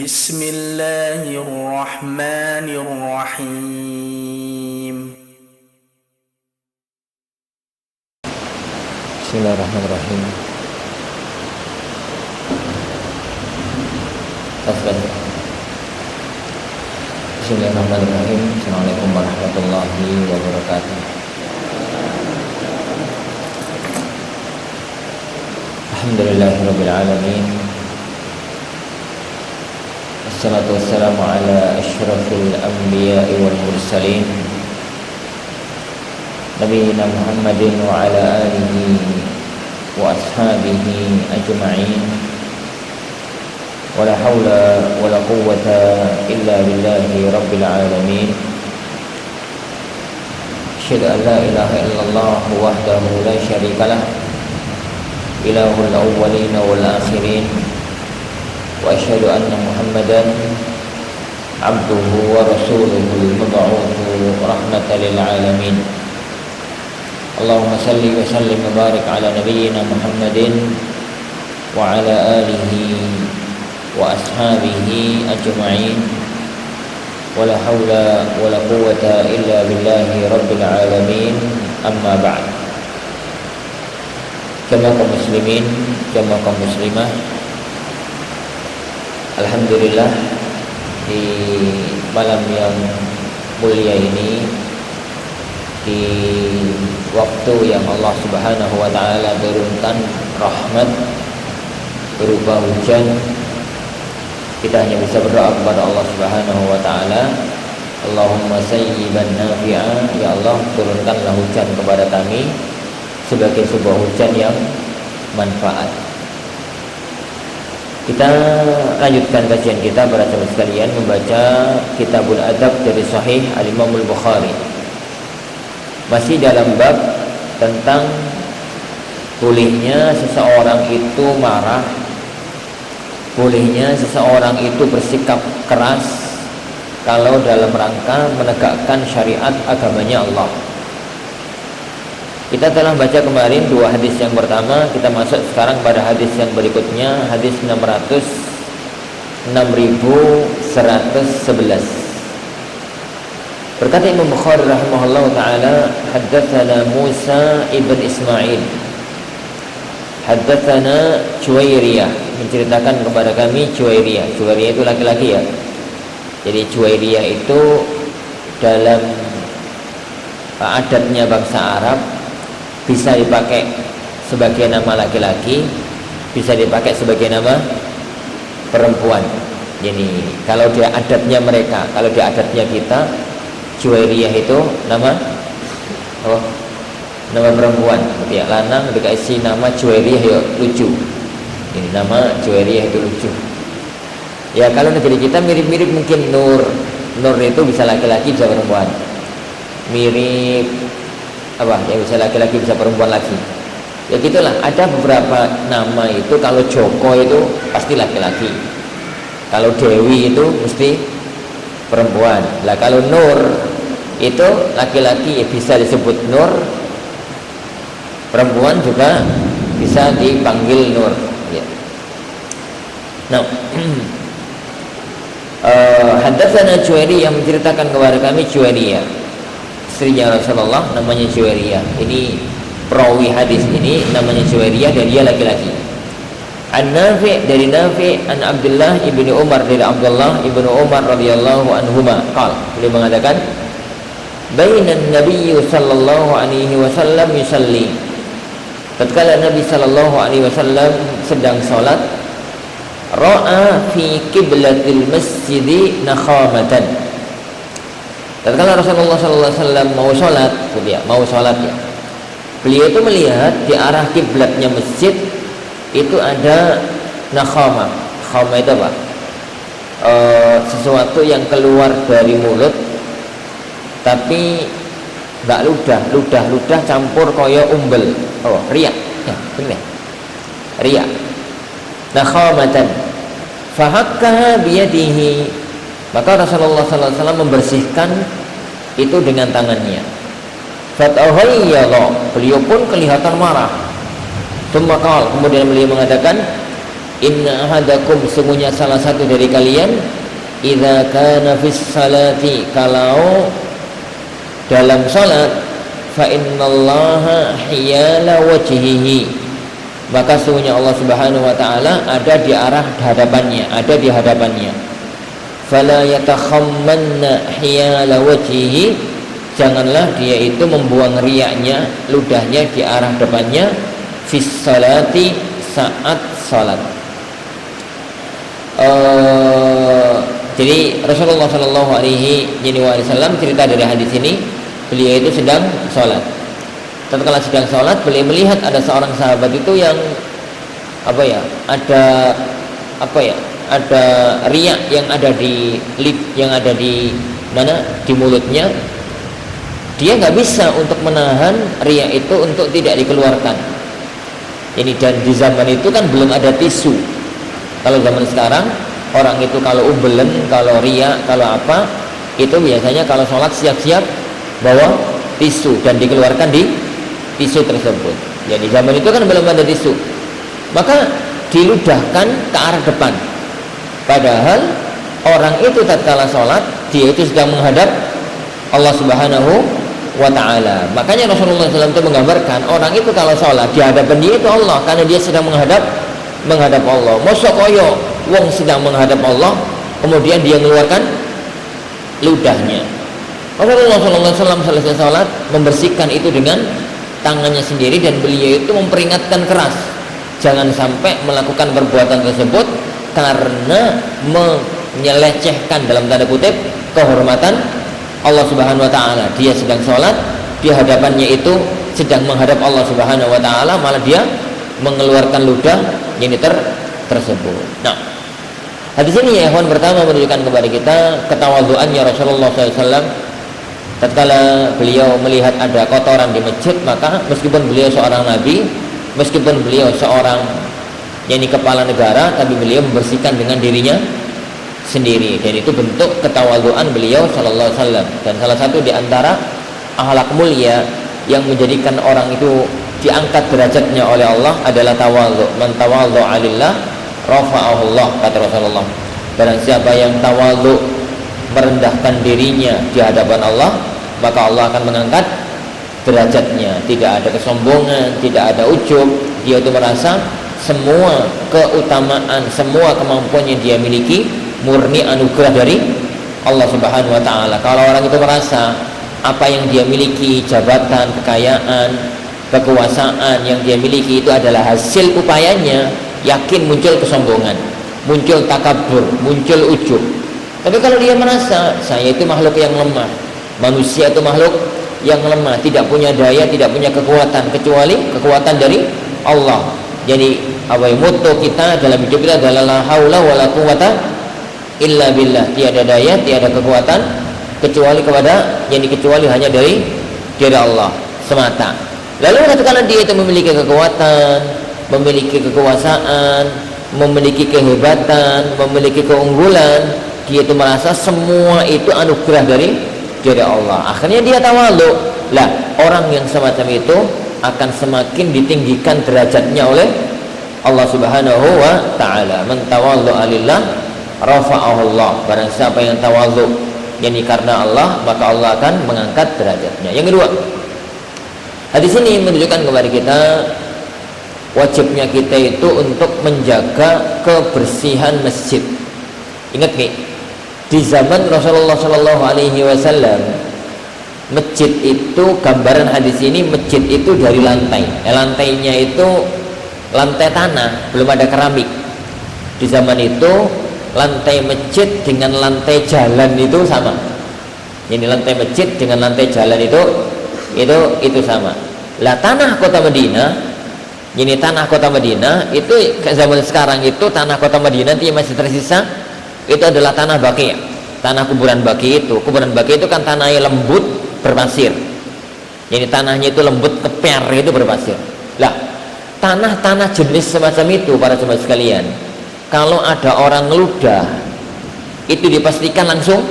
بسم الله الرحمن الرحيم Bismillahirrahmanirrahim. Bismillahirrahmanirrahim. Assalamualaikum warahmatullahi wabarakatuh. Alhamdulillahirabbil alamin. Wassalatu wassalamu ala asyrafil anbiya'i wal mursalin. Nabiyyina Muhammadin wa ala alihi wa ashabihi ajma'in. Wala hawla wala quwwata illa billahi rabbil alamin. Asyhadu an la ilaha illallah wahdahu la syarikalah, ilahul awwalin wal akhirin. Wa asyhadu anna Muhammadan abduhu wa rasuluhul mab'utsu rahmatan lil alamin. Allahumma salli wa sallim wa barik ala nabiyyina Muhammadin wa ala alihi wa ashabihi ajma'in. Wala hawla wala quwwata illa billahi rabbil alamin. Amma ba'd. Jamaah kaum muslimin, jamaah kaum muslimah, alhamdulillah di malam yang mulia ini, di waktu yang Allah Subhanahu wa taala turunkan rahmat berupa hujan, kita hanya bisa berdoa kepada Allah Subhanahu wa taala, Allahumma sayyiban nafi'a, ya Allah turunkanlah hujan kepada kami sebagai sebuah hujan yang manfaat. Kita lanjutkan kajian kita para sahabat sekalian, membaca Kitabul Adab dari Sahih Al-Imam Al-Bukhari. Masih dalam bab tentang bolehnya seseorang itu marah, bolehnya seseorang itu bersikap keras kalau dalam rangka menegakkan syariat agamanya Allah. Kita telah baca kemarin dua hadis yang pertama, kita masuk sekarang pada hadis yang berikutnya, hadis 6111. Berkata Imam Bukhari rahimahullah ta'ala, haddatsana Musa ibn Ismail, haddatsana Juwairiyah, menceritakan kepada kami Juwairiyah. Juwairiyah itu laki-laki ya. Jadi Juwairiyah itu dalam adatnya bangsa Arab bisa dipakai sebagai nama laki-laki, bisa dipakai sebagai nama perempuan. Jadi kalau dia adatnya mereka, kalau dia adatnya kita, Juwairiyah itu nama nama perempuan, ya, lanang dikasih nama Juwairiyah, ya lucu. Ini nama Juwairiyah itu lucu. Ya kalau negeri kita mirip-mirip mungkin Nur. Nur itu bisa laki-laki bisa perempuan. Mirip apa? Yang bisa laki-laki bisa perempuan lagi. Ya gitulah. Ada beberapa nama itu, kalau Joko itu pasti laki-laki. Kalau Dewi itu mesti perempuan. Lah kalau Nur itu laki-laki, ya bisa disebut Nur, perempuan juga bisa dipanggil Nur ya. Nah, haddatsana Juwairiyah, menceritakan kepada kami Juwairiyah, istrinya Rasulullah, namanya Juwairiyah. Ini perawi hadis ini namanya Juwairiyah dan dia laki-laki. An Nafi', dari Nafi', an Abdullah ibni Umar, dari Abdullah ibnu Umar radhiyallahu anhuma, beliau mengatakan, bainan Nabi sallallahu alaihi wasallam yusalli, tatkala Nabi sallallahu alaihi wasallam sedang salat, ra'a fi qiblatil masjid nakhamatan, tatkala Rasulullah sallallahu alaihi wasallam mau salat ya, beliau itu melihat di arah kiblatnya masjid itu ada nakhamah. Nakhamah itu apa? Sesuatu yang keluar dari mulut tapi enggak ludah campur koyo umbel. Riak. Ya, benar. Riak. Nakhamatan. Fahakkaha biyadihi. Maka Rasulullah sallallahu alaihi wasallam membersihkan itu dengan tangannya. Fatahayyala, beliau pun kelihatan marah. Kemudian beliau mengatakan, inna ahadakum, sungguhnya salah satu dari kalian, idza kana fis salati, kalau dalam salat, fa innallaha hiyala wajhihi, maka sungguhnya Allah Subhanahu wa taala ada di arah hadapannya, ada di hadapannya. Fala yatakhammanna hiyala wajhihi, janganlah dia itu membuang riaknya, ludahnya di arah depannya, fis salati, saat salat. Jadi Rasulullah Shallallahu Alaihi Wasallam cerita dari hadis ini, beliau itu sedang sholat. Tatkala sedang sholat, beliau melihat ada seorang sahabat itu yang ada riak yang ada di lip, yang ada di mana, di mulutnya. Dia nggak bisa untuk menahan riak itu untuk tidak dikeluarkan. Ini, dan di zaman itu kan belum ada tisu. Kalau zaman sekarang orang itu kalau ubelen, kalau riak, kalau apa, itu biasanya kalau sholat siap-siap bawa tisu dan dikeluarkan di tisu tersebut. Jadi zaman itu kan belum ada tisu, maka diludahkan ke arah depan. Padahal orang itu tatkala sholat, dia itu sedang menghadap Allah Subhanahu wa ta'ala. Makanya Rasulullah SAW itu menggambarkan, orang itu kalau sholat, di hadapan dia itu Allah, karena dia sedang menghadap Allah. Mosok koyo wong sedang menghadap Allah, kemudian dia mengeluarkan ludahnya. Rasulullah SAW selesai sholat membersihkan itu dengan tangannya sendiri, dan beliau itu memperingatkan keras, jangan sampai melakukan perbuatan tersebut karena menyelecehkan dalam tanda kutip kehormatan Allah Subhanahu wa ta'ala. Dia sedang sholat, di hadapannya itu sedang menghadap Allah Subhanahu wa ta'ala, malah dia mengeluarkan ludah yang tersebut. Nah, hadis ini ya ikhwan, pertama menunjukkan kepada kita ketawadhuannya Rasulullah SAW. Tatkala beliau melihat ada kotoran di masjid, maka meskipun beliau seorang nabi, meskipun beliau seorang kepala negara, tapi beliau membersihkan dengan dirinya sendiri, dan itu bentuk ketawadhuan beliau sallallahu alaihi wasallam. Dan salah satu di antara akhlak mulia yang menjadikan orang itu diangkat derajatnya oleh Allah adalah tawadhu. Man tawadhu'a lillah rafa'ahu Allah, kata Rasulullah. Barang siapa yang tawadhu, merendahkan dirinya di hadapan Allah, maka Allah akan mengangkat derajatnya. Tidak ada kesombongan, tidak ada ujub. Dia itu merasa semua keutamaan, semua kemampuan yang dia miliki murni anugerah dari Allah Subhanahu wa ta'ala. Kalau orang itu merasa apa yang dia miliki, jabatan, kekayaan, kekuasaan yang dia miliki itu adalah hasil upayanya, yakin muncul kesombongan, muncul takabur, muncul ujub. Tapi kalau dia merasa saya itu makhluk yang lemah, manusia itu makhluk yang lemah, tidak punya daya, tidak punya kekuatan kecuali kekuatan dari Allah. Jadi moto kita dalam hidup kita adalah la haula wala quwata illa billah. Tiada daya, tiada kekuatan kecuali kecuali hanya dari Allah semata. Lalu ketika dia itu memiliki kekuatan, memiliki kekuasaan, memiliki kehebatan, memiliki keunggulan, dia itu merasa semua itu anugerah dari Allah. Akhirnya dia tawadhu. Lah, orang yang semacam itu akan semakin ditinggikan derajatnya oleh Allah Subhanahu wa ta'ala. Man tawadhu'a lillah rafa'ahu Allah. Barang siapa yang tawadhu karena Allah, maka Allah akan mengangkat derajatnya. Yang kedua, hadis ini menunjukkan kepada kita wajibnya kita itu untuk menjaga kebersihan masjid. Ingat nih, di zaman Rasulullah Shallallahu Alaihi Wasallam, masjid itu, gambaran hadis ini, masjid itu dari lantai, lantainya itu lantai tanah, belum ada keramik. Di zaman itu lantai masjid dengan lantai jalan itu sama. Ini lantai masjid dengan lantai jalan itu sama. Lah tanah kota Madinah, ini tanah kota Madinah itu zaman sekarang itu tanah kota Madinah itu yang masih tersisa itu adalah tanah Baqi', tanah kuburan Baqi'. Kuburan Baqi' itu kan tanahnya lembut berpasir. Jadi tanahnya itu lembut, keper itu berpasir. Lah, tanah-tanah jenis semacam itu para jemaah sekalian, kalau ada orang ludah itu dipastikan langsung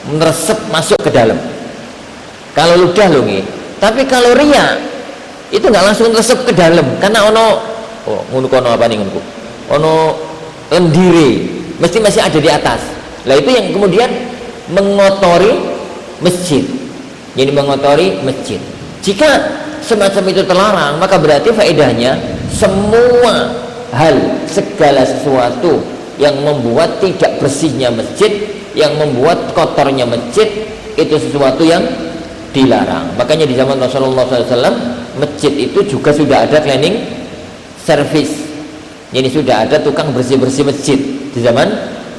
meresep masuk ke dalam. Kalau ludah loh nih. Tapi kalau riya itu nggak langsung meresep ke dalam, karena ngono apa nih ngono. ono lendire, mesti masih ada di atas. Lah itu yang kemudian mengotori masjid. Jadi mengotori masjid. Jika semacam itu terlarang, maka berarti faedahnya semua hal, segala sesuatu yang membuat tidak bersihnya masjid, yang membuat kotornya masjid, itu sesuatu yang dilarang. Makanya di zaman Rasulullah SAW, masjid itu juga sudah ada cleaning service. Jadi sudah ada tukang bersih-bersih masjid di zaman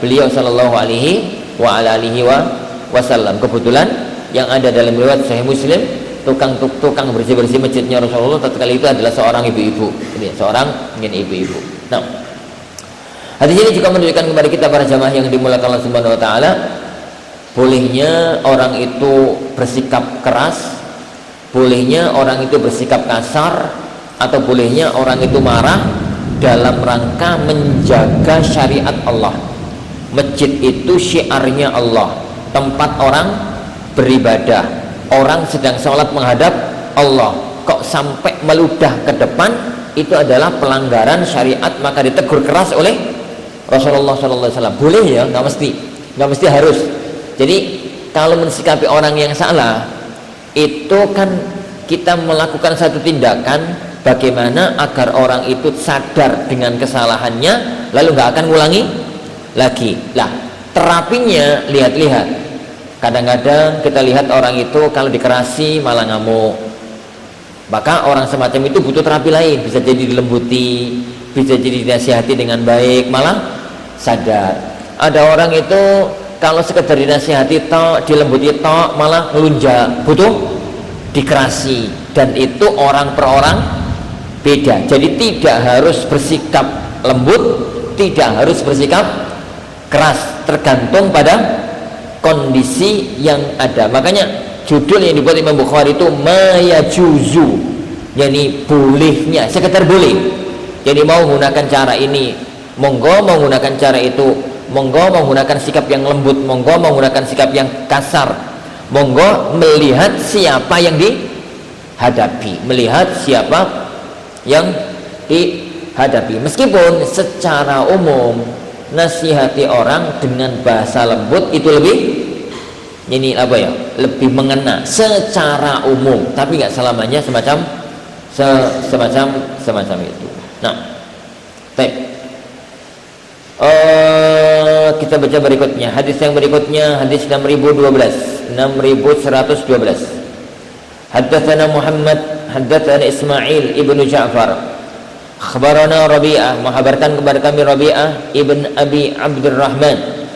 beliau Sallallahu Alaihi Wasallam. Kebetulan yang ada dalam riwayat Sahih Muslim, tukang bersih-bersih masjidnya Rasulullah tatkala itu adalah seorang ibu-ibu. Jadi seorang ibu-ibu. Nah, hadis ini juga menunjukkan kepada kita para jamaah yang dimulakan Allah Subhanahu wa taala, bolehnya orang itu bersikap keras, bolehnya orang itu bersikap kasar, atau bolehnya orang itu marah dalam rangka menjaga syariat Allah. Masjid itu syiarnya Allah, tempat orang beribadah, orang sedang sholat menghadap Allah, kok sampai meludah ke depan, itu adalah pelanggaran syariat, maka ditegur keras oleh Rasulullah SAW. Boleh ya, nggak mesti harus. Jadi kalau mensikapi orang yang salah, itu kan kita melakukan satu tindakan bagaimana agar orang itu sadar dengan kesalahannya, lalu nggak akan ngulangi lagi. Lah, terapinya lihat-lihat. Kadang-kadang kita lihat orang itu kalau dikerasi malah ngamuk. Maka orang semacam itu butuh terapi lain, bisa jadi dilembuti, bisa jadi dinasihati dengan baik, malah sadar. Ada orang itu kalau sekedar dinasihati tok, dilembuti tok, malah ngelunjak, butuh dikerasi, dan itu orang per orang beda. Jadi tidak harus bersikap lembut, tidak harus bersikap keras, tergantung pada kondisi yang ada. Makanya judul yang dibuat Imam Bukhari itu mayajuzu, jadi bolehnya, sekedar boleh. Jadi mau menggunakan cara ini monggo, mau menggunakan cara itu monggo, mau menggunakan sikap yang lembut monggo, mau menggunakan sikap yang kasar monggo, melihat siapa yang dihadapi, melihat siapa yang dihadapi. Meskipun secara umum nasihati orang dengan bahasa lembut itu lebih lebih mengena secara umum, tapi nggak selamanya semacam itu. Nah, baik. Kita baca berikutnya, hadis yang berikutnya, hadis 6112. Haddatsana Muhammad, haddatsana Ismail ibnu Ja'far, akhbarana Rabi'ah, menghabarkan kepada kami Rabi'ah ibn Abi Abdurrahman,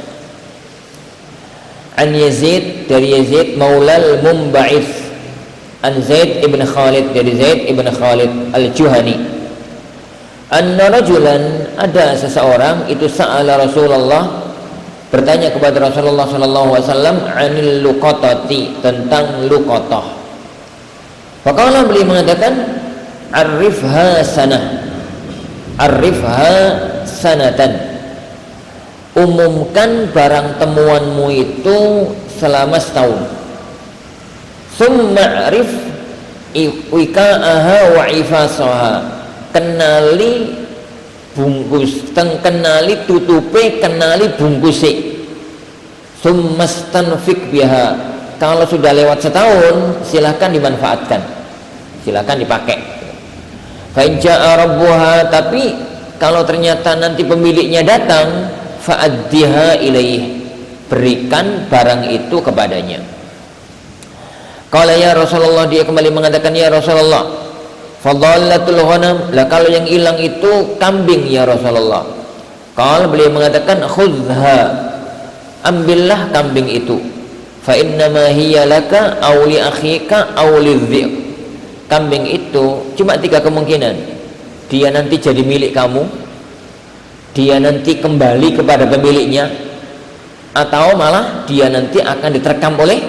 an Yazid, dari Yazid maulal Mumba'ith, an Zaid ibn Khalid, dari Zaid ibn Khalid al-Juhani, anna rajulan, ada seseorang itu sa'ala Rasulullah, bertanya kepada Rasulullah sallallahu alaihi wasallam, anil luqatati, tentang luqatah. Faqala, beliau mengatakan, arifha sanatan, umumkan barang temuanmu itu selama setahun. Summa arif wika'aha wa ifasaha, kenali bungkus, kenali tutupe, kenali bungkusi. Summa stanfik biha, kalau sudah lewat setahun silahkan dimanfaatkan, silahkan dipakai. Fa in jaa rabbuha, tapi kalau ternyata nanti pemiliknya datang, fa'addiha ilaih, berikan barang itu kepadanya. Qala ya Rasulullah, dia kembali mengatakan, ya Rasulullah, fadhallatul ghanam, lah kalau yang hilang itu kambing ya Rasulullah. Qala, beliau mengatakan, khudhha, ambillah kambing itu, fa innama hiya laka aw li akhika aw lidhiq. Kambing itu cuma 3 kemungkinan, dia nanti jadi milik kamu, dia nanti kembali kepada pemiliknya, atau malah dia nanti akan diterkam oleh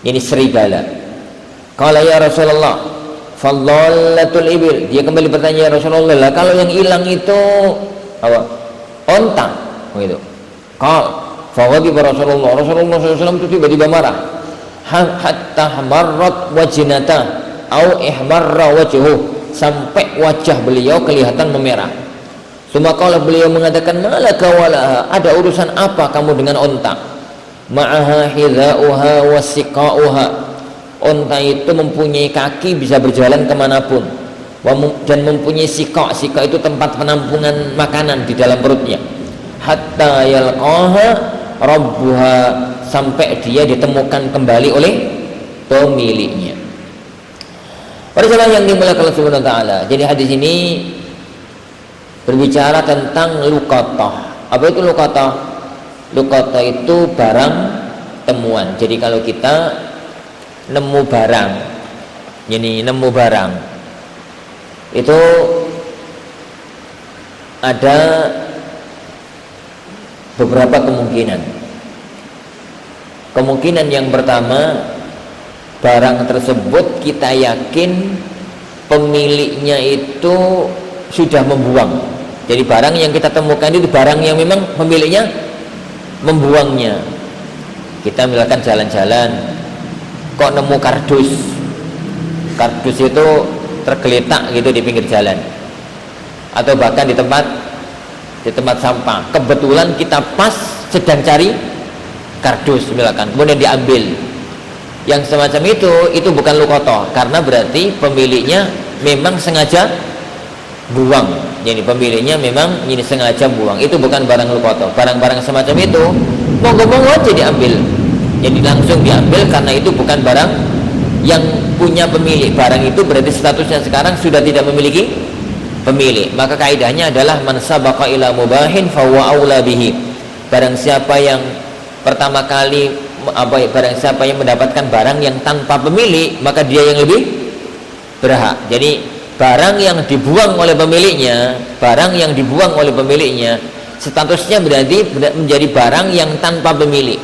ini serigala. Qala ya Rasulullah, fadhallatul ibil, dia kembali bertanya, ya Rasulullah, lah kalau yang hilang itu apa? Onta, begitu. Qala faghadiba Rasulullah SAW itu tiba-tiba marah, hatta marrat wajinata au ihmarra wajhuh, sampai wajah beliau kelihatan memerah. Sumaqala, beliau mengatakan, malaka walaha, ada urusan apa kamu dengan onta? Ma'aha hidha'uha wasiqa'uha, onta itu mempunyai kaki, bisa berjalan kemanapun, dan mempunyai siqa. Siqa itu tempat penampungan makanan di dalam perutnya. Hatta yalqaha rabbuha, sampai dia ditemukan kembali oleh pemiliknya. Pada saat yang dimuliakan Allah Subhanahu wa taala. Jadi hadis ini berbicara tentang luqatah. Apa itu luqatah? Luqatah itu barang temuan. Jadi kalau kita nemu barang, ini nemu barang, itu ada beberapa kemungkinan. Kemungkinan yang pertama, barang tersebut kita yakin pemiliknya itu sudah membuang. Jadi barang yang kita temukan itu barang yang memang pemiliknya membuangnya. Kita misalkan jalan-jalan, kok nemu kardus. Kardus itu tergeletak gitu di pinggir jalan, atau bahkan di tempat sampah. Kebetulan kita pas sedang cari kardus misalkan, kemudian diambil. Yang semacam itu bukan luqatah, karena berarti pemiliknya memang sengaja buang. Jadi pemiliknya memang ini sengaja buang. Itu bukan barang luqatah. Barang-barang semacam itu monggo-monggo aja diambil. Jadi langsung diambil, karena itu bukan barang yang punya pemilik. Barang itu berarti statusnya sekarang sudah tidak memiliki pemilik. Maka kaidahnya adalah man sabaqa ila mubahin fahuwa aula bihi. Barang siapa yang pertama kali barang siapa yang mendapatkan barang yang tanpa pemilik, maka dia yang lebih berhak. Jadi barang yang dibuang oleh pemiliknya, statusnya berarti menjadi barang yang tanpa pemilik.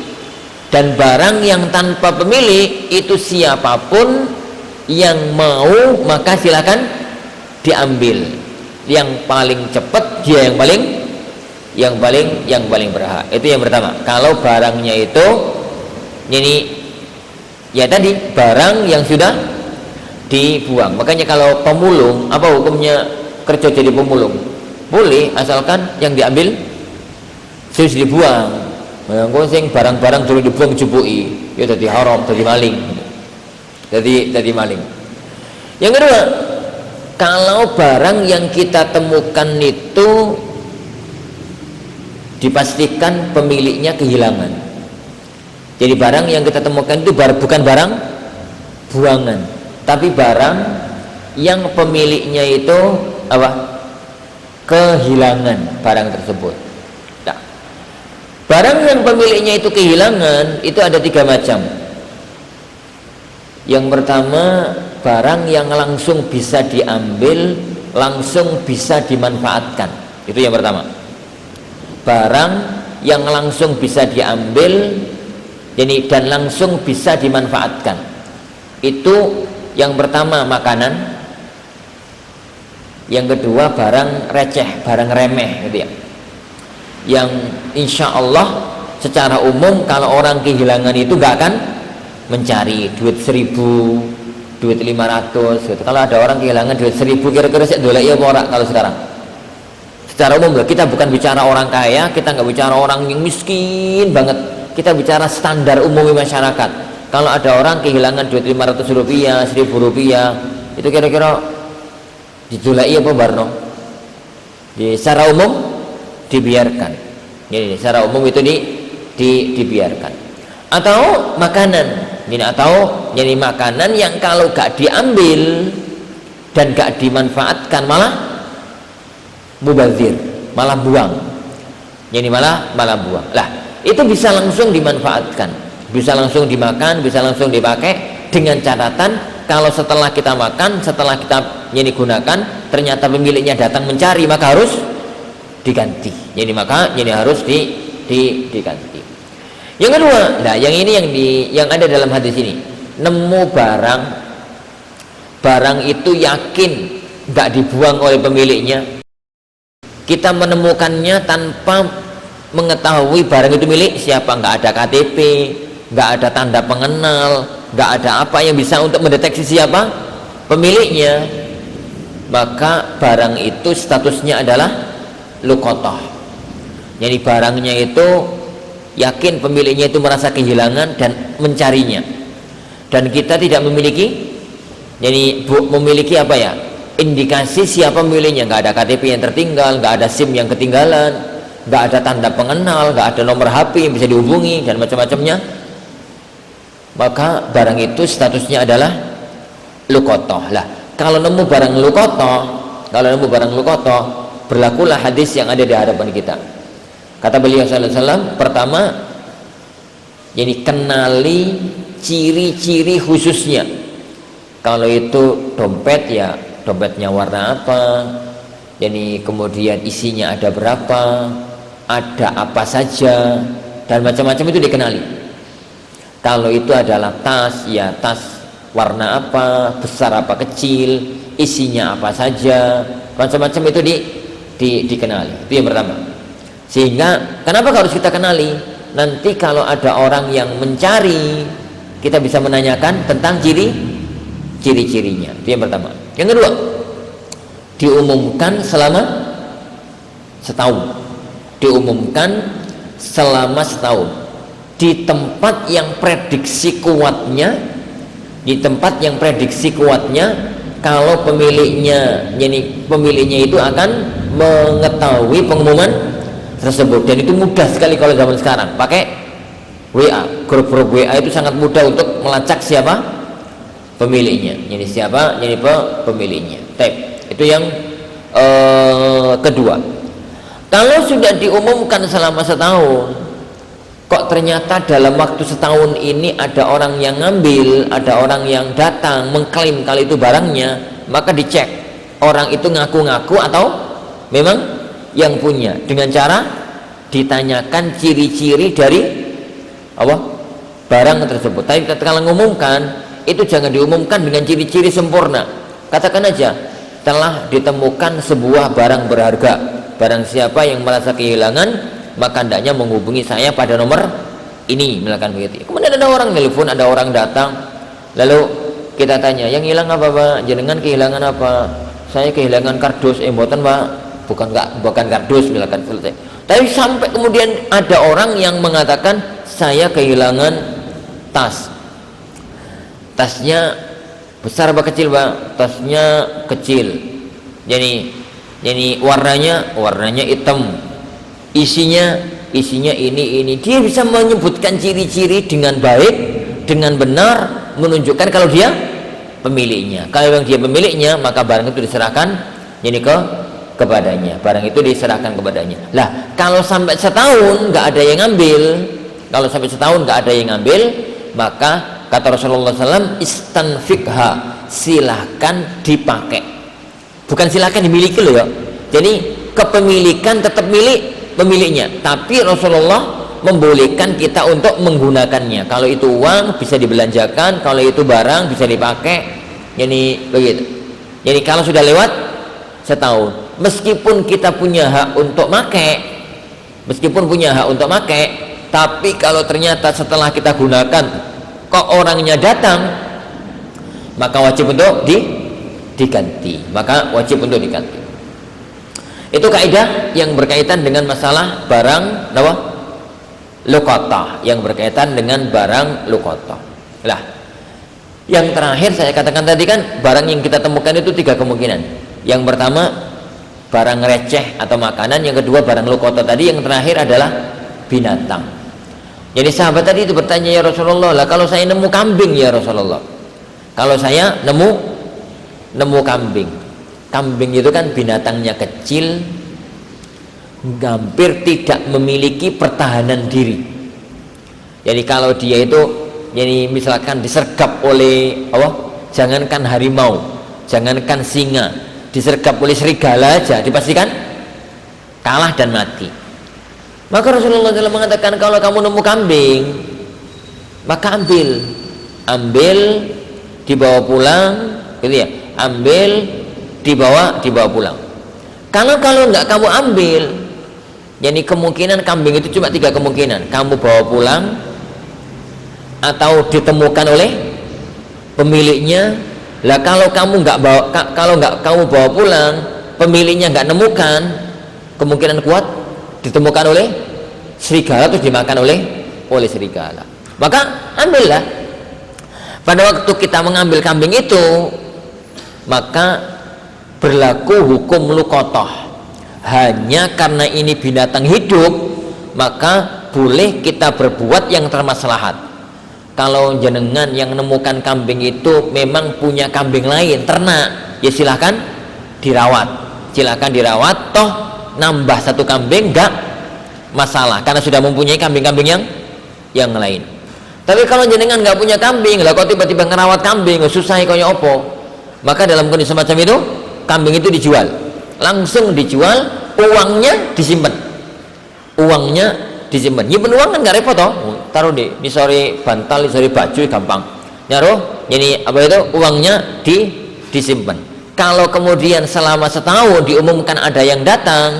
Dan barang yang tanpa pemilik itu siapapun yang mau, maka silakan diambil. Yang paling cepat dia yang paling berhak. Itu yang pertama. Kalau barangnya itu ini ya tadi barang yang sudah dibuang. Makanya kalau pemulung, apa hukumnya kerja jadi pemulung? Boleh, asalkan yang diambil harus dibuang. Mengko sing barang-barang dulu dibuang jupuki, ya dadi haram, dadi maling. Dadi maling. Yang kedua, kalau barang yang kita temukan itu dipastikan pemiliknya kehilangan. Jadi barang yang kita temukan itu bukan barang buangan, tapi barang yang pemiliknya itu apa? Kehilangan barang tersebut. Nah, barang yang pemiliknya itu kehilangan itu ada 3 macam. Yang pertama, barang yang langsung bisa diambil, langsung bisa dimanfaatkan. Itu yang pertama. Barang yang langsung bisa diambil dan langsung bisa dimanfaatkan. Itu yang pertama, makanan. Yang kedua, barang receh, barang remeh gitu ya. Yang insya Allah secara umum kalau orang kehilangan itu gak akan mencari duit 1.000, duit 500 gitu. Kalau ada orang kehilangan duit 1.000, kira-kira sih dolek ya ora kalau sekarang. Secara umum, kita bukan bicara orang kaya, kita nggak bicara orang yang miskin banget, kita bicara standar umum masyarakat. Kalau ada orang kehilangan duit 500 rupiah, 1.000 rupiah, itu kira-kira didoleki apa barno? Secara umum dibiarkan. Jadi secara umum itu dibiarkan. Atau makanan, jadi makanan yang kalau gak diambil dan gak dimanfaatkan malah mubazir, malah buang. Jadi malah buang. Lah, itu bisa langsung dimanfaatkan, bisa langsung dimakan, bisa langsung dipakai, dengan catatan kalau setelah kita makan, setelah kita gunakan, ternyata pemiliknya datang mencari, maka harus diganti. Jadi harus diganti. Yang kedua, nah yang ini yang ada dalam hadis ini, nemu barang itu yakin nggak dibuang oleh pemiliknya, kita menemukannya tanpa mengetahui barang itu milik siapa, nggak ada KTP, nggak ada tanda pengenal, nggak ada apa yang bisa untuk mendeteksi siapa pemiliknya, maka barang itu statusnya adalah luqatah. Jadi barangnya itu yakin pemiliknya itu merasa kehilangan dan mencarinya, dan kita tidak memiliki, jadi memiliki apa ya, indikasi siapa pemiliknya. Nggak ada KTP yang tertinggal, nggak ada SIM yang ketinggalan, nggak ada tanda pengenal, nggak ada nomor HP yang bisa dihubungi dan macam-macamnya. Maka barang itu statusnya adalah luqatah. Lah kalau nemu barang luqatah, berlakulah hadis yang ada di hadapan kita. Kata beliau sallallahu alaihi wasallam, pertama, jadi kenali ciri-ciri khususnya. Kalau itu dompet, ya dompetnya warna apa, jadi kemudian isinya ada berapa, ada apa saja, dan macam-macam itu dikenali. Kalau itu adalah tas, ya tas warna apa, besar apa kecil, isinya apa saja, macam-macam itu dikenali. Itu yang pertama. Sehingga kenapa harus kita kenali? Nanti kalau ada orang yang mencari, kita bisa menanyakan tentang ciri-cirinya. Itu yang pertama. Yang kedua, diumumkan selama setahun. Diumumkan selama setahun di tempat yang prediksi kuatnya, kalau pemiliknya itu akan mengetahui pengumuman tersebut. Dan itu mudah sekali kalau zaman sekarang, pakai WA, grup-grup WA itu sangat mudah untuk melacak siapa pemiliknya. Jadi siapa, jadi pemiliknya. Itu yang kedua. Kalau sudah diumumkan selama setahun, kok ternyata dalam waktu setahun ini ada orang yang ngambil, ada orang yang datang mengklaim kalau itu barangnya, maka dicek orang itu ngaku-ngaku atau memang yang punya, dengan cara ditanyakan ciri-ciri dari barang tersebut. Tapi kalau mengumumkan itu jangan diumumkan dengan ciri-ciri sempurna. Katakan aja telah ditemukan sebuah barang berharga, barang siapa yang merasa kehilangan maka hendaknya menghubungi saya pada nomor ini, misalkan begitu. Kemudian ada orang telepon, ada orang datang, lalu kita tanya, yang hilang apa Pak? Jenengan kehilangan apa? Saya kehilangan kardus. Mboten Pak, bukan kardus, misalkan, selesai. Tapi sampai kemudian ada orang yang mengatakan saya kehilangan tas. Tasnya besar apa kecil Pak? Tasnya kecil. Jadi warnanya hitam. Isinya ini. Dia bisa menyebutkan ciri-ciri dengan baik, dengan benar, menunjukkan kalau dia pemiliknya. Kalau yang dia pemiliknya, maka barang itu diserahkan kepadanya. Barang itu diserahkan kepadanya. Lah, kalau sampai setahun nggak ada yang ngambil, maka kata Rasulullah SAW, istanfikha, silahkan dipakai. Bukan silahkan dimiliki loh ya. Jadi kepemilikan tetap milik pemiliknya, tapi Rasulullah membolehkan kita untuk menggunakannya. Kalau itu uang bisa dibelanjakan, kalau itu barang bisa dipakai. Jadi begitu. Jadi kalau sudah lewat setahun, meskipun kita punya hak untuk pakai, tapi kalau ternyata setelah kita gunakan kok orangnya datang, maka wajib untuk diganti. Itu kaidah yang berkaitan dengan masalah barang luqatah, Lah, yang terakhir saya katakan tadi kan, barang yang kita temukan itu 3 kemungkinan. Yang pertama barang receh atau makanan, yang kedua barang luqatah tadi, yang terakhir adalah binatang. Jadi sahabat tadi itu bertanya, ya Rasulullah, lah kalau saya nemu kambing ya Rasulullah, kalau saya nemu kambing itu kan binatangnya kecil, hampir tidak memiliki pertahanan diri. Jadi kalau dia itu, jadi misalkan disergap oleh jangankan harimau, jangankan singa, disergap oleh serigala aja dipastikan kalah dan mati. Maka Rasulullah SAW mengatakan, kalau kamu nemu kambing, maka ambil dibawa pulang, gitu ya, dibawa pulang. Kalau nggak kamu ambil, jadi kemungkinan kambing itu cuma 3 kemungkinan: kamu bawa pulang, atau ditemukan oleh pemiliknya. Lah kalau kamu nggak kamu bawa pulang, pemiliknya nggak nemukan, kemungkinan kuat ditemukan oleh serigala terus dimakan oleh serigala. Maka ambillah. Pada waktu kita mengambil kambing itu, maka berlaku hukum luqatah. Hanya karena ini binatang hidup, maka boleh kita berbuat yang termaslahat. Kalau jenengan yang menemukan kambing itu memang punya kambing lain, ternak, ya silahkan dirawat. Silahkan dirawat, toh nambah satu kambing enggak masalah, karena sudah mempunyai kambing-kambing yang lain. Tapi kalau jenengan nggak punya kambing, lah kok tiba-tiba ngerawat kambing, susah kayak opo, maka dalam kondisi semacam itu kambing itu dijual, langsung dijual, uangnya disimpan, nyimpen uang kan nggak repot toh, taruh di sore bantal, di sore baju gampang, nyaruh, ini apa itu uangnya disimpan. Kalau kemudian selama setahun diumumkan ada yang datang,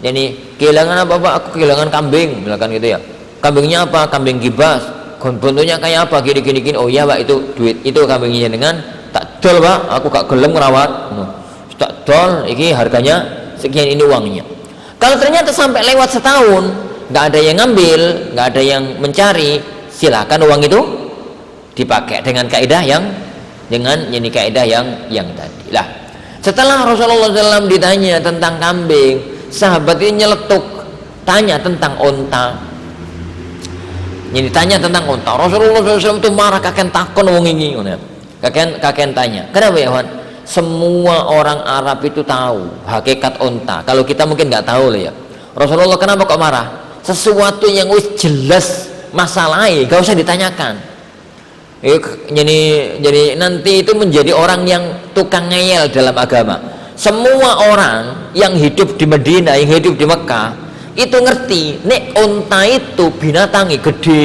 jadi kehilangan apa Pak? Aku kehilangan kambing, misalkan gitu ya. Kambingnya apa? Kambing gibas. Bentuknya kayak apa? Gini. Oh iya Pak, itu duit, itu kambingnya dengan tak dol Pak, aku gak gelem ngerawat. Tak dol, ini harganya sekian, ini uangnya. Kalau ternyata sampai lewat setahun nggak ada yang ngambil, nggak ada yang mencari, silakan uang itu dipakai dengan kaidah yang tadi. Lah, setelah Rasulullah SAW ditanya tentang kambing, sahabat ini nyeletuk tanya tentang onta. Jadi tanya tentang onta. Rasulullah SAW itu marah, kakek takon wong ini. Kakek tanya, kenapa ya Wan? Semua orang Arab itu tahu hakikat onta. Kalau kita mungkin nggak tahu lah ya. Rasulullah kenapa kok marah? Sesuatu yang wis jelas masalahnya, nggak usah ditanyakan. Jadi nanti itu menjadi orang yang tukang ngeyel dalam agama. Semua orang yang hidup di Madinah, yang hidup di Mekah, itu ngerti nek onta itu binatangnya gede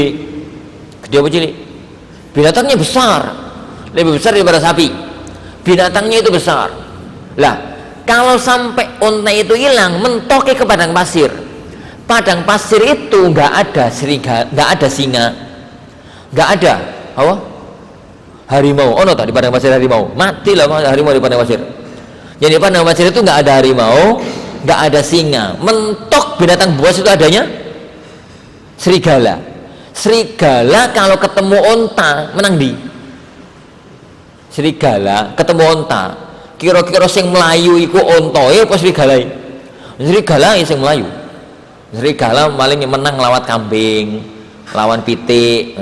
apa cilik? Binatangnya besar, lebih besar daripada sapi. Binatangnya itu besar. Lah, kalau sampai onta itu hilang, mentoke ke padang pasir. Padang pasir itu nggak ada serigala, nggak ada singa, nggak ada apa? Harimau. Oh no, tak di padang pasir harimau. Mati lah harimau di padang pasir. Jadi padang pasir itu nggak ada harimau, nggak ada singa. Mentok binatang buas itu adanya serigala. Serigala kalau ketemu onta menang di. Serigala ketemu onta, kira-kira sing melayu iku ontoe apa serigala? Serigala sing melayu. Serigala paling menang lawat kambing, lawan pitik,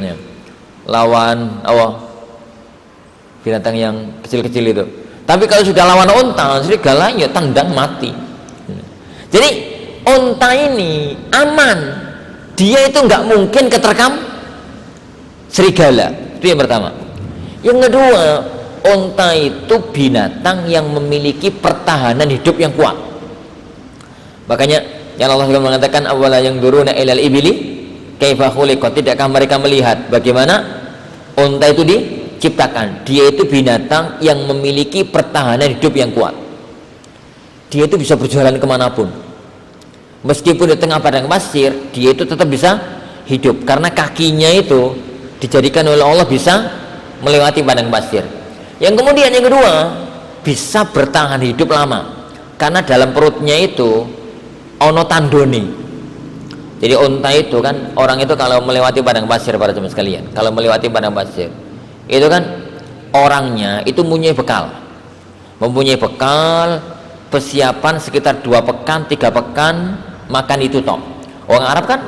lawan binatang yang kecil-kecil itu. Tapi kalau sudah lawan onta, serigala ya tendang mati. Jadi onta ini aman, dia itu nggak mungkin keterkam serigala. Itu yang pertama. Yang kedua, onta itu binatang yang memiliki pertahanan hidup yang kuat. Makanya yang Allah SWT mengatakan awala yang duruna ilal ibili kaifa khuliqat, tidakkah mereka melihat bagaimana onta itu diciptakan? Dia itu binatang yang memiliki pertahanan hidup yang kuat. Dia itu bisa berjalan kemanapun, meskipun di tengah padang pasir dia itu tetap bisa hidup karena kakinya itu dijadikan oleh Allah bisa melewati padang pasir. Yang kemudian yang kedua, bisa bertahan hidup lama karena dalam perutnya itu ono tandoni. Jadi onta itu kan, orang itu kalau melewati padang pasir, para teman sekalian, kalau melewati padang pasir itu kan orangnya itu mempunyai bekal persiapan sekitar 2 pekan 3 pekan makan itu toh. Orang Arab kan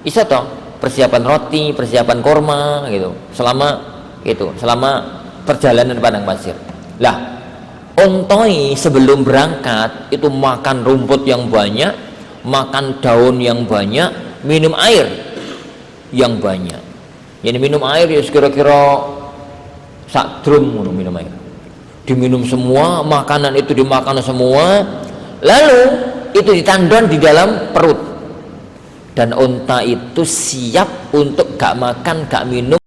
bisa toh persiapan roti, persiapan korma gitu selama perjalanan padang pasir. Lah, ontoi sebelum berangkat itu makan rumput yang banyak, makan daun yang banyak, minum air yang banyak. Jadi minum air ya kira-kira sak drum minum air. Diminum semua, makanan itu dimakan semua, lalu itu ditandon di dalam perut. Dan onta itu siap untuk gak makan, gak minum,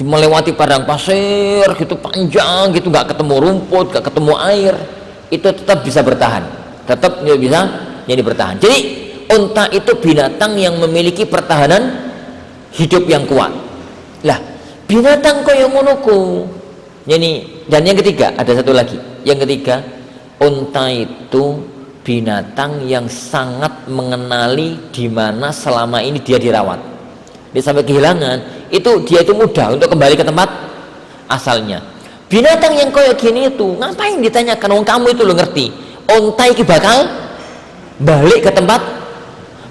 melewati padang pasir gitu panjang gitu, gak ketemu rumput, gak ketemu air, itu tetap bisa bertahan, tetap bisa jadi bertahan. Jadi onta itu binatang yang memiliki pertahanan hidup yang kuat. Lah, binatang kaya ngono ku. Dan yang ketiga, ada satu lagi. Yang ketiga, Unta itu binatang yang sangat mengenali di mana selama ini dia dirawat. Dia sampai kehilangan, dia itu mudah untuk kembali ke tempat asalnya. Binatang yang kayak gini itu ngapain ditanyakan? Wong kamu itu lo ngerti, unta iki bakal balik ke tempat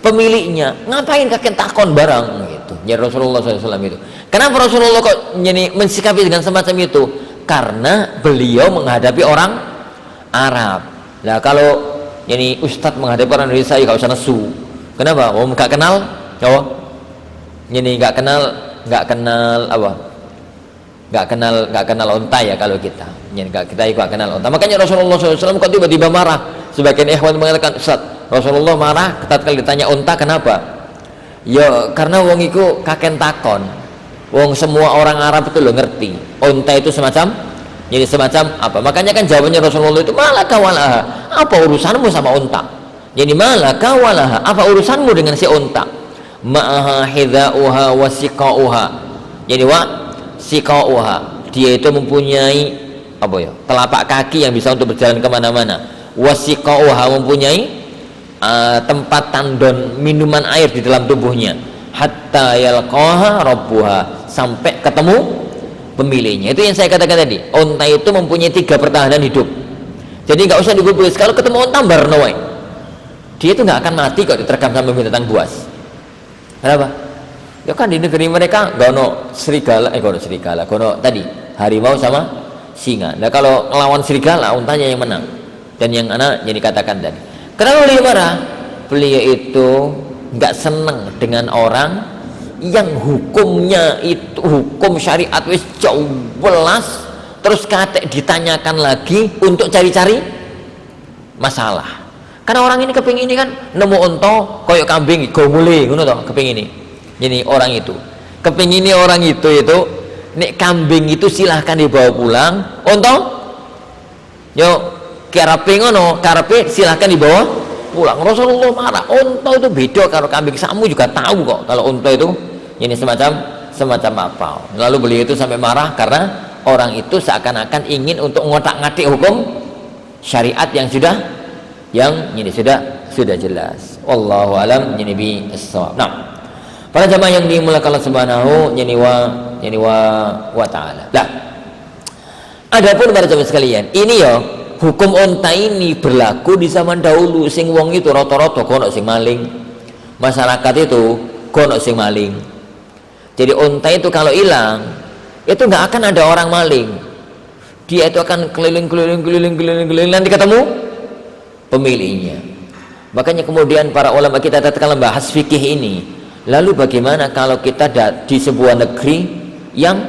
pemiliknya. Ngapain kakek takon barang gitu. Ya Rasulullah SAW itu. Kenapa Rasulullah kok mensikapi dengan semacam itu? Karena beliau menghadapi orang Arab. Nah kalau ustadz menghadapi orang Indonesia, ya gak usah nesu. Kenapa? Gak kenal, gak kenal apa? Gak kenal unta ya kalau kita. Kita gak kenal unta. Makanya Rasulullah SAW kok tiba-tiba marah. Sebagian ikhwan mengatakan, Ustaz, Rasulullah marah ketika ditanya unta kenapa? Ya karena wong iku kakek takon. Wong semua orang Arab itu lo ngerti. Unta itu semacam apa? Makanya kan jawabannya Rasulullah itu malaka walaha. Apa urusanmu sama unta? Jadi malaka walaha. Apa urusanmu dengan si unta? Ma'aha hidha'uha wa siqa'uha. Jadi siqa'uha, dia itu mempunyai telapak kaki yang bisa untuk berjalan kemana-mana. Wa siqa'uha, mempunyai tempat tandon minuman air di dalam tubuhnya. Hatta yalqaha rabbuha, sampai ketemu pemiliknya. Itu yang saya katakan tadi, unta itu mempunyai 3 pertahanan hidup. Jadi nggak usah digubris. Kalau ketemu unta barno wae, dia itu nggak akan mati kok diterkam sama binatang buas. Kenapa? Ya kan di negeri mereka gak ono serigala, tadi harimau sama singa. Nah kalau ngelawan serigala, untanya yang menang. Dan yang anak yang dikatakan tadi. Kenapa beliau marah? Beliau itu nggak seneng dengan orang yang hukumnya itu hukum syariat wis jauh belas, terus katek ditanyakan lagi untuk cari-cari masalah. Karena orang ini kepingin ini kan nemu unta koyok kambing go mulai ngono to, kepingin ini. Jadi orang itu kepingin ini orang itu nek kambing itu silahkan dibawa pulang, unta yo karepe ngono, karepe silahkan dibawa pulang. Rasulullah marah. Unta itu beda kalau kambing. Kamu juga tahu kok kalau unta itu ini semacam apa. Lalu beliau itu sampai marah karena orang itu seakan-akan ingin untuk ngotak-ngatik hukum syariat yang sudah jelas. Wallahu alam bi as-shawab. Nah, para jamaah yang dimuliakan Allah Subhanahu wa taala. Nah, adapun para jamaah sekalian, ini ya hukum unta ini berlaku di zaman dahulu. Sing wong itu rata-rata kono sing maling. Masyarakat itu kono sing maling. Jadi unta itu kalau hilang, itu nggak akan ada orang maling. Dia itu akan keliling nanti ketemu pemiliknya. Makanya kemudian para ulama kita tatkala membahas fikih ini, lalu bagaimana kalau kita di sebuah negeri yang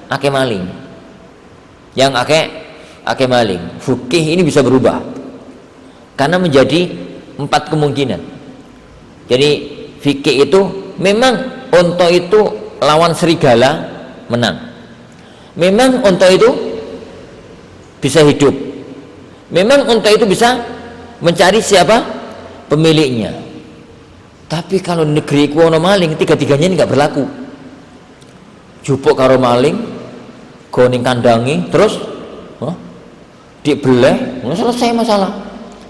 akeh maling, yang akeh maling, fikih ini bisa berubah karena menjadi 4 kemungkinan. Jadi fikih itu memang unta itu lawan serigala menang, memang unta itu bisa hidup, memang unta itu bisa mencari siapa pemiliknya. Tapi kalau negeri ku ono maling, 3-tiganya ini nggak berlaku. Jupuk karo maling, goning kandangi, terus dibeleh, selesai masalah.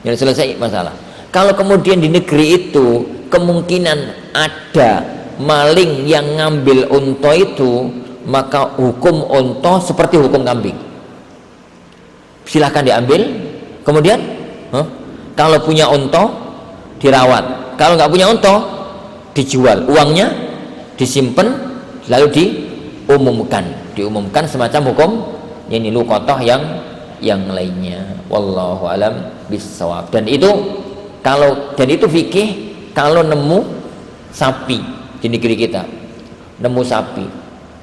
Ya selesai masalah. Kalau kemudian di negeri itu kemungkinan ada maling yang ngambil unta itu, maka hukum unta seperti hukum kambing. Silahkan diambil, kemudian kalau punya unta dirawat, kalau nggak punya unta dijual, uangnya disimpan, lalu diumumkan semacam hukum ini luqatah yang lainnya. Wallahu alam bissawab. Dan itu fikih kalau nemu sapi di negeri kita, nemu sapi.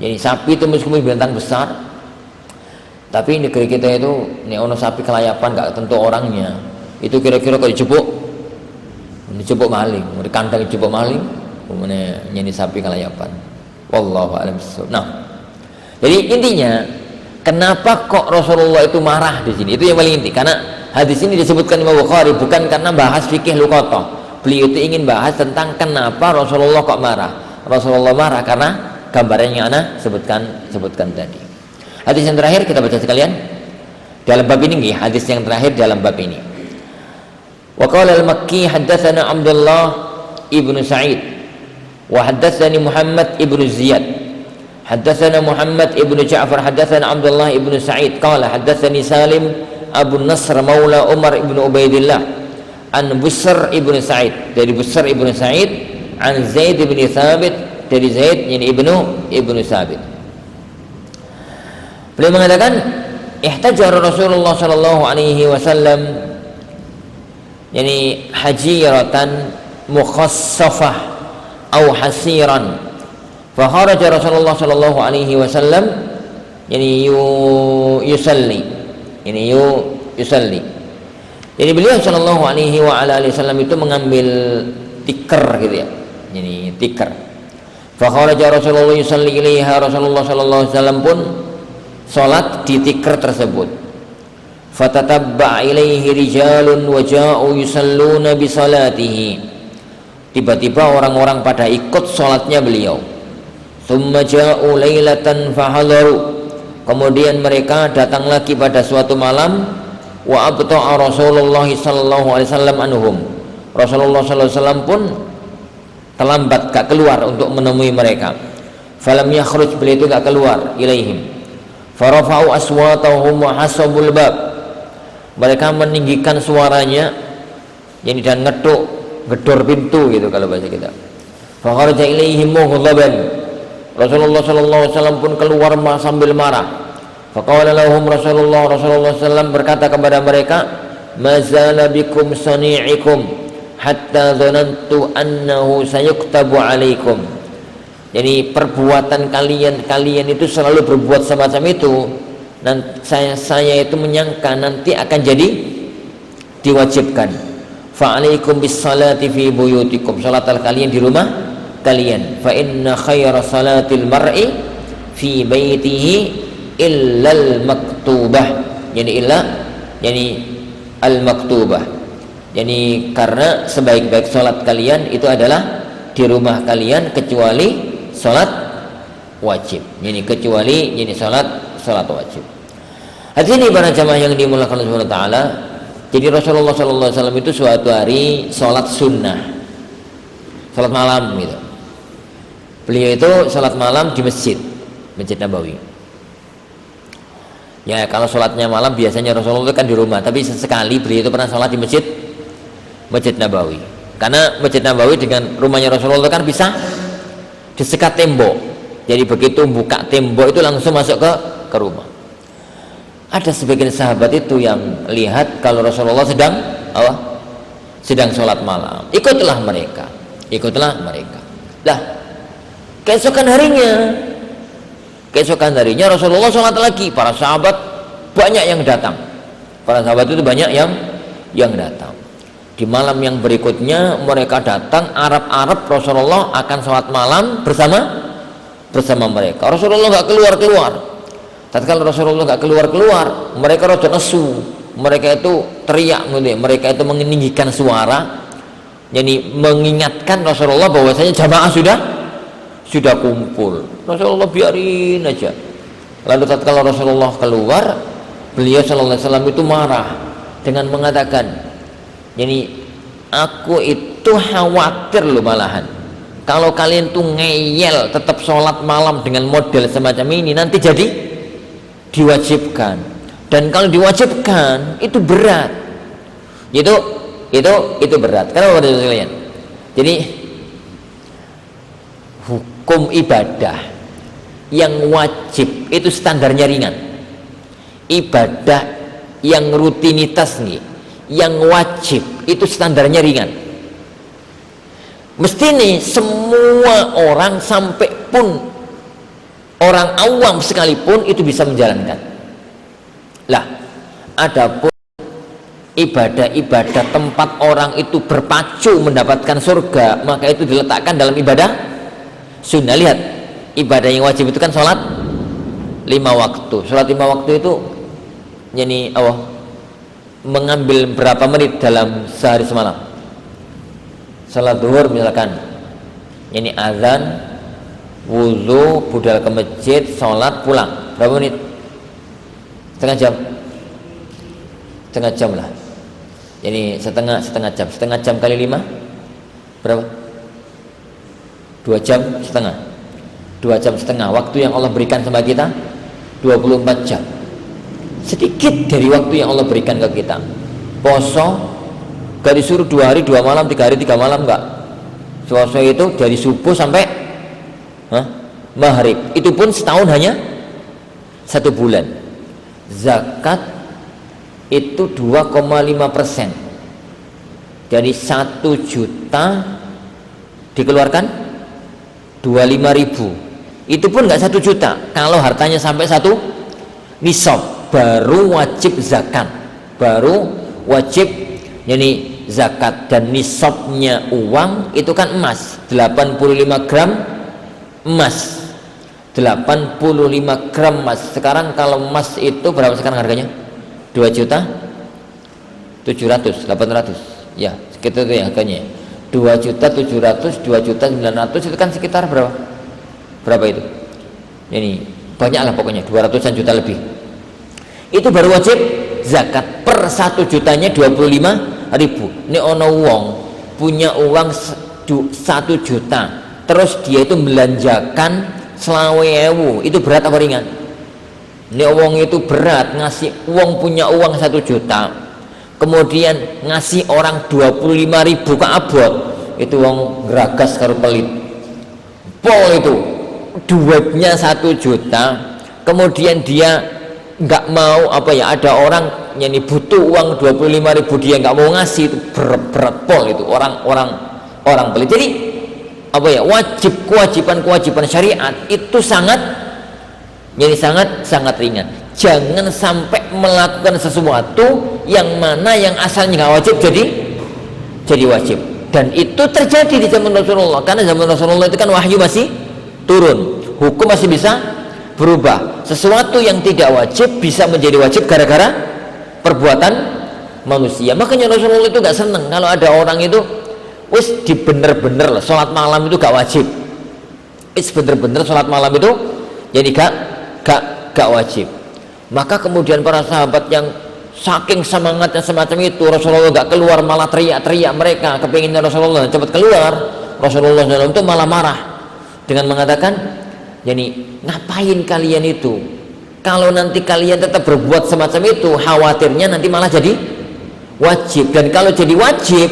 Jadi sapi itu meskipun binatang besar, tapi negeri kita itu nek ono sapi kelayapan nggak tentu orangnya. Itu kira-kira kalau dijupuk maling, di kandang dijupuk maling, kemudian nyanyi sapi kelayapan. Wallahu a'lam bishawab. Nah, jadi intinya kenapa kok Rasulullah itu marah di sini? Itu yang paling inti. Karena hadis ini disebutkan Imam Bukhari bukan karena bahas fikih luqatah. Beliau itu ingin bahas tentang kenapa Rasulullah kok marah. Rasulullah marah karena gambarannya ana sebutkan tadi. Hadis yang terakhir kita baca sekalian. dalam bab ini, hadis yang terakhir dalam bab ini. Wa qala al-Makki haddatsana Abdullah ibnu Sa'id wa haddatsani Muhammad ibnu Ziyad haddatsana Muhammad ibnu Ja'far haddatsana Abdullah ibnu Sa'id qala haddatsani Salim Abu Nasr maula Umar ibnu Ubaidillah an Busr ibnu Sa'id, dari Busr ibnu Sa'id, an Zaid ibnu Thabit, dari Zaid yani ibnu Thabit. Beliau mengatakan ihtajar Rasulullah sallallahu alaihi wasallam yani hajiratan mukhassafah atau hasiran, fa kharaja Rasulullah sallallahu alaihi wasallam yani yusalli, yani yusalli. Jadi beliau sallallahu alaihi wa ala alihi wasallam itu mengambil tikar gitu ya, yani tikar. Fa kharaja Rasulullah yusalli ilaiha, Rasulullah sallallahu alaihi wasallam pun salat di tikar tersebut. Fatatabba ilaihi rijalun wa ja'u yusalluna bi salatihi. Tiba-tiba orang-orang pada ikut salatnya beliau. Tsumma ja'u lailatan fahadaru. Kemudian mereka datang lagi pada suatu malam, wa abta'a Rasulullah sallallahu alaihi wasallam anhum. Rasulullah sallallahu alaihi wasallam pun terlambat, gak keluar untuk menemui mereka. Falam yakhruj, beliau itu gak keluar ilaihim. Farafa'u aswatahum wa hasabul bab. Mereka meninggikan suaranya, yani dan ngeduk, gedor pintu gitu kalau bahasa kita. Fa kharaja ilaihim mughdaban. Rasulullah sallallahu alaihi wasallam pun keluar sambil marah. Fa qala lahum Rasulullah sallallahu berkata kepada mereka, "Mazala bikum sani'ikum hatta dhanantu annahu sayuktabu alaikum." Jadi perbuatan kalian itu selalu berbuat semacam itu. Dan saya itu menyangka nanti akan jadi diwajibkan. Fa'alaikum bis salati fi buyutikum, salatlah kalian di rumah kalian. Fa inna khaira salatil mar'i fi baitihi illal maktubah, yani al maktubah, yani karena sebaik-baik salat kalian itu adalah di rumah kalian kecuali salat wajib, yani kecuali salat wajib. Hadirin para jamaah yang dimuliakan Allah Subhanahu wa taala. Jadi Rasulullah sallallahu alaihi wasallam itu suatu hari salat sunnah, salat malam gitu. Beliau itu salat malam di Masjid Nabawi. Ya, kalau salatnya malam biasanya Rasulullah itu kan di rumah, tapi sesekali beliau itu pernah salat di Masjid Nabawi. Karena Masjid Nabawi dengan rumahnya Rasulullah kan bisa disekat tembok. Jadi begitu buka tembok itu langsung masuk ke rumah. Ada sebagian sahabat itu yang lihat kalau Rasulullah sedang sholat malam, ikutlah mereka. Lah, keesokan harinya Rasulullah sholat lagi. Para sahabat banyak yang datang. Di malam yang berikutnya mereka datang, Arab Rasulullah akan sholat malam bersama mereka. Rasulullah nggak keluar. Tatkala Rasulullah nggak keluar, mereka rada nesu, mereka itu teriak, mereka itu meninggikan suara, jadi mengingatkan Rasulullah bahwasanya jamaah sudah kumpul. Rasulullah biarin aja. Lalu tatkala Rasulullah keluar, beliau sallallahu alaihi wasallam itu marah dengan mengatakan, jadi aku itu khawatir loh malahan kalau kalian tuh ngeyel tetap sholat malam dengan model semacam ini, nanti jadi diwajibkan, dan kalau diwajibkan itu berat, itu berat. Kenapa pada kalian? Jadi hukum ibadah yang wajib itu standarnya ringan. Ibadah yang rutinitas nih, yang wajib itu standarnya ringan. Mesti nih semua orang sampai pun orang awam sekalipun itu bisa menjalankan. Lah, adapun ibadah-ibadah tempat orang itu berpacu mendapatkan surga, maka itu diletakkan dalam ibadah sunnah. Lihat, ibadah yang wajib itu kan sholat 5 waktu. Sholat 5 waktu itu yani mengambil berapa menit dalam sehari semalam? Sholat zuhur misalkan, yani azan, wudhu, budal ke masjid, sholat, pulang, berapa menit? Setengah jam. setengah jam lah. Jadi setengah jam kali 5 berapa? 2 jam setengah. 2 jam setengah waktu yang Allah berikan sama kita 24 jam. Sedikit dari waktu yang Allah berikan ke kita. Poso gak disuruh 2 hari 2 malam, 3 hari 3 malam, enggak. Puasa itu dari subuh sampai maghrib. Itu pun setahun hanya 1 bulan. Zakat itu 2,5%. Dari 1 juta dikeluarkan 25.000. Itu pun nggak 1 juta. Kalau hartanya sampai 1 nisab baru wajib zakat, baru wajib yani zakat. Dan nisabnya uang itu kan emas 85 gram emas, 85 gram emas. Sekarang kalau emas itu berapa sekarang harganya? 2.700.800 ya, sekitar itu ya harganya. 2.700.000, 2.900.000 itu kan sekitar berapa itu? Ini banyak lah pokoknya, 200-an juta lebih. Itu baru wajib zakat. Per 1 jutanya 25.000. Ini ono wong punya uang 1 juta, terus dia itu belanjakan 20.000. Itu berat apa ringan? Ini wong itu berat, ngasih uang, punya uang 1 juta, kemudian ngasih orang 25.000 ke abot. Itu wong geragas karo pelit pol. Itu duitnya 1 juta, kemudian dia nggak mau ada orang yang butuh uang 25.000, dia nggak mau ngasih. Itu berat pol itu orang pelit. Jadi kewajiban syariat itu sangat ringan. Jangan sampai melakukan sesuatu yang mana yang asalnya nggak wajib jadi wajib. Dan itu terjadi di zaman Rasulullah, karena zaman Rasulullah itu kan wahyu masih turun, hukum masih bisa berubah. Sesuatu yang tidak wajib bisa menjadi wajib gara-gara perbuatan manusia. Makanya Rasulullah itu nggak seneng kalau ada orang itu wis di bener-bener lah, sholat malam itu gak wajib. Bener-bener sholat malam itu jadi gak wajib. Maka kemudian para sahabat yang saking semangatnya semacam itu, Rasulullah gak keluar malah teriak-teriak. Mereka kepinginnya Rasulullah cepat keluar. Rasulullah SAW itu malah marah dengan mengatakan, jadi ngapain kalian itu? Kalau nanti kalian tetap berbuat semacam itu, khawatirnya nanti malah jadi wajib. Dan kalau jadi wajib,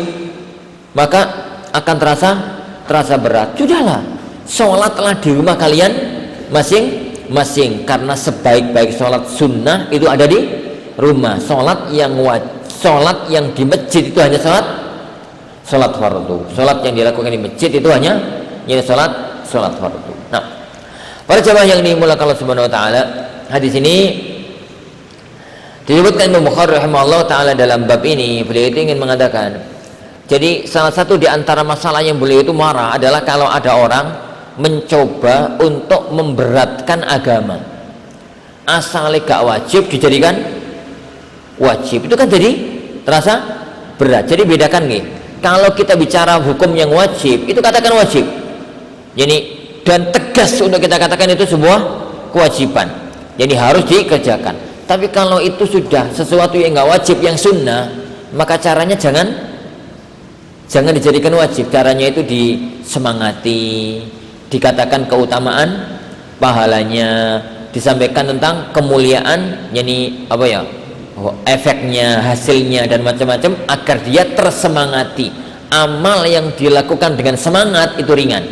maka akan terasa berat. Sudahlah, sholatlah di rumah kalian masing-masing, karena sebaik-baik sholat sunnah itu ada di rumah. Sholat yang di masjid itu hanya sholat fardu. Sholat yang dilakukan di masjid itu hanya sholat fardu. Nah, para jamaah yang dimulakan Allah Subhanahu Wa Taala, hadis ini disebutkan Imam Bukhari rahimahullah taala dalam bab ini. Beliau itu ingin mengatakan, jadi salah satu di antara masalah yang beliau itu marah adalah kalau ada orang mencoba untuk memberatkan agama. Asalnya gak wajib dijadikan wajib, itu kan jadi terasa berat. Jadi bedakan nih, kalau kita bicara hukum yang wajib, itu katakan wajib, jadi dan tegas untuk kita katakan itu sebuah kewajiban, jadi harus dikerjakan. Tapi kalau itu sudah sesuatu yang gak wajib, yang sunnah, maka caranya jangan dijadikan wajib. Caranya itu disemangati, dikatakan keutamaan pahalanya, disampaikan tentang kemuliaan, yani efeknya, hasilnya dan macam-macam, agar dia tersemangati. Amal yang dilakukan dengan semangat itu ringan.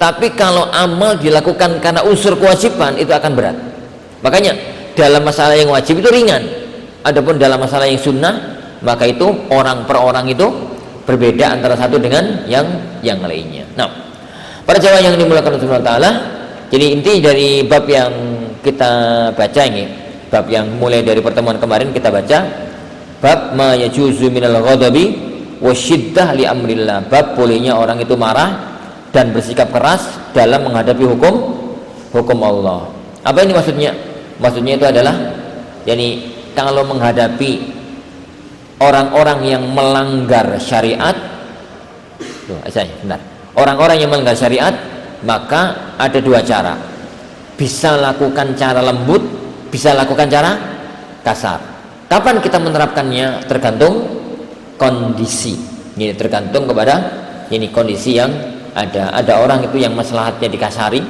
Tapi kalau amal dilakukan karena unsur kewajiban, itu akan berat. Makanya dalam masalah yang wajib itu ringan. Adapun dalam masalah yang sunnah, maka itu orang per orang itu berbeda antara satu dengan yang lainnya. Nah, para jamaah yang dimulakan Allah Subhanahu Wa Taala, jadi inti dari bab yang kita baca ini, bab yang mulai dari pertemuan kemarin kita baca, bab ma yajuzu minal ghadabi wasyiddah li amrillah, bab bolehnya orang itu marah dan bersikap keras dalam menghadapi hukum Allah. Apa ini maksudnya? Maksudnya itu adalah, yani kalau menghadapi orang-orang yang melanggar syariat, orang-orang yang melanggar syariat, maka ada 2 cara. Bisa lakukan cara lembut, bisa lakukan cara kasar. Kapan kita menerapkannya? Tergantung kondisi. Ini tergantung kepada ini kondisi yang ada. Ada orang itu yang maslahatnya dikasari,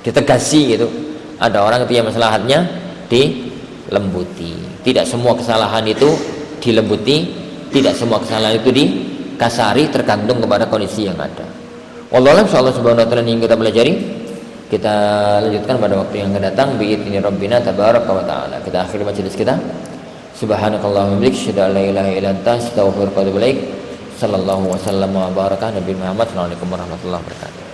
ditegasi gitu. Ada orang itu yang maslahatnya dilembuti. Tidak semua kesalahan itu dilembuti, tidak semua kesalahan itu dikasari, tergantung kepada kondisi yang ada. Wallahu a'lam. Insyaallah subhanahu wa ta'ala yang kita pelajari kita lanjutkan pada waktu yang akan datang bi'idzni rabbina tabaraka wa ta'ala. Kita akhiri majelis kita. Subhanakallahumma wa bihamdika asyhadu an la ilaha illa anta astaghfiruka wa atubu ilaik. Sallallahu wasallam wa baraka nabi Muhammad. Assalamualaikum warahmatullahi wabarakatuh.